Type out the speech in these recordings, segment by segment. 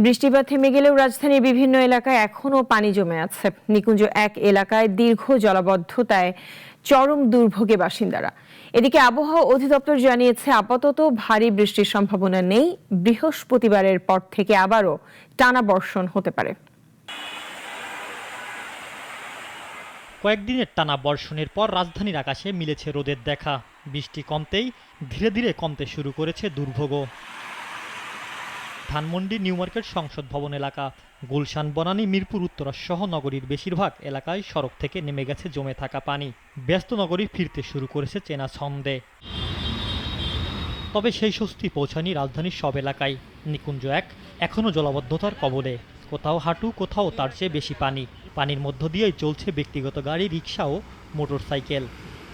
বৃষ্টিপাত থেমে গেলেও রাজধানীর বিভিন্ন এলাকায় এখনও পানি জমে আছে। নিকুঞ্জ 1 এলাকায় দীর্ঘ জলাবদ্ধতায় চরম দুর্ভোগে বাসিন্দারা। এদিকে আবহাওয়া অধিদপ্তর জানিয়েছে আপাতত ভারী বৃষ্টির সম্ভাবনা নেই। বৃহস্পতিবারের পর থেকে আবারও টানা বর্ষণ হতে পারে। কয়েকদিনের টানা বর্ষণের পর রাজধানীর আকাশে মিলেছে রোদের দেখা। বৃষ্টি কমতেই ধীরে ধীরে কমতে শুরু করেছে দুর্ভোগও। ধানমন্ডি নিউ মার্কেট সংসদ ভবন এলাকা, গুলশান, বনানী, মিরপুর উত্তরা সহ নগরীর বেশিরভাগ এলাকায় সড়ক থেকে নেমে গেছে জমে থাকা পানি। ব্যস্ত নগরী ফিরতে শুরু করেছে চেনা ছন্দে। তবে সেই স্বস্তি পৌঁছায়নি রাজধানীর সব এলাকায়। নিকুঞ্জ 1 এখনও জলাবদ্ধতার কবলে। কোথাও হাঁটু, কোথাও তার চেয়ে বেশি পানি। পানির মধ্য দিয়েই চলছে ব্যক্তিগত গাড়ি, রিক্সা ও মোটর সাইকেল।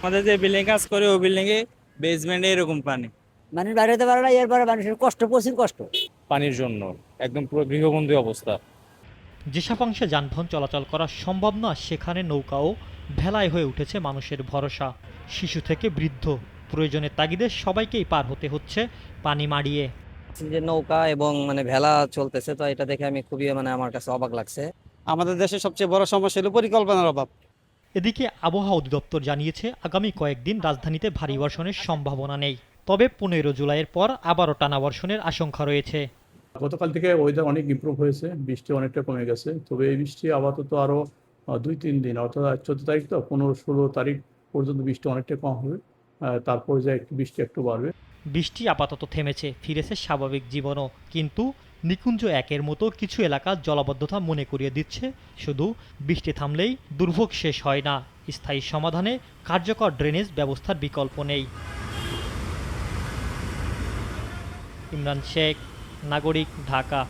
আমাদের যে বিল্ডিং কাজ করে ওই বিল্ডিং এ বেসমেন্টে এরকম পানি, মানুষ বাইরে হতে পারে না। এরপরে মানুষের কষ্ট, প্রচুর কষ্ট পানির জন্য একদম পুরো গৃহবন্দী অবস্থা। যেসব অংশে যানবাহন চলাচল করা সম্ভব না, সেখানে নৌকা ও ভেলায় হয়ে উঠেছে মানুষের ভরসা। শিশু থেকে বৃদ্ধ, প্রয়োজনের তাগিদে সবাইকেই পার হতে হচ্ছে পানি মাড়িয়ে। যে নৌকা এবং ভেলা চলতেছে, তো এটা দেখে আমি খুবই আমার কাছে অবাক লাগছে। আমাদের দেশের সবচেয়ে বড় সমস্যা হলো পরিকল্পনার অভাব। এদিকে আবহাওয়া অধিদপ্তর জানিয়েছে আগামী কয়েকদিন রাজধানীতে ভারী বর্ষণের সম্ভাবনা নেই। তবে 15 জুলাইয়ের পর আবারও টানা বর্ষণের আশঙ্কা রয়েছে। গতকাল থেকে ওয়েদার অনেক ইমপ্রুভ হয়েছে, বৃষ্টি অনেকটা কমে গেছে। তবে এই বৃষ্টি আপাতত আরও 2-3 দিন, অর্থাৎ 14 তারিখ তো 15-16 তারিখ পর্যন্ত বৃষ্টি অনেকটা কম হবে। তারপর যা একটু বৃষ্টি একটু বাড়বে। বৃষ্টি আপাতত থেমেছে, ফিরেছে স্বাভাবিক জীবনও। কিন্তু নিকুঞ্জ 1-এর মতো কিছু এলাকা জলাবদ্ধতা মনে করিয়ে দিচ্ছে শুধু বৃষ্টি থামলেই দুর্ভোগ শেষ হয় না। স্থায়ী সমাধানে কার্যকর ড্রেনেজ ব্যবস্থার বিকল্প নেই। ইমরান শেখ, নাগরিক, ঢাকা।